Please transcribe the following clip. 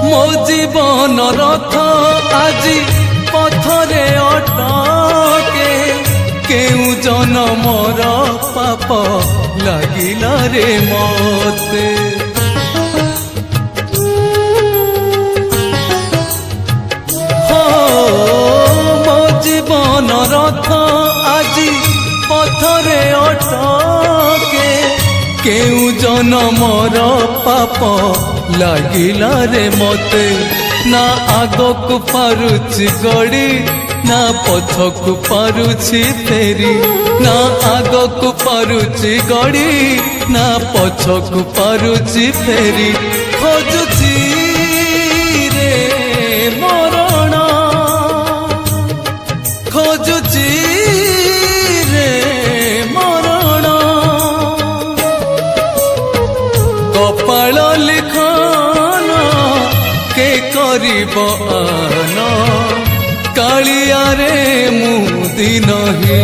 ମୋ ଜୀବନ ରଥ ଆଜି ପଥରେ ଅଟକେ କେଉଁ ଜନମର ପାପ ଲାଗିଲା ରେ ମତେ ମୋ ଜୀବନ ରଥ ଆଜି ପଥରେ ଅଟକେ କେଉଁ ଜନମର ପାପ ଲାଗିଲା ରେ ମତେ ନା ଆଗକୁ ପାରୁଛି ଗଡ଼ି ନା ପଛକୁ ପାରୁଛି ଫେରି ନା ଆଗକୁ ପାରୁଛି ଗଡ଼ି ନା ପଛକୁ ପାରୁଛି ଫେରି ଖୋଜୁଛି ରେ ମରଣ ଖୋଜୁଛି ରେ ମରଣ କପାଳ ଲିଖନ କେ କରିବ ଆନ କାଳିଆରେ ମୁଁ ଦିନହି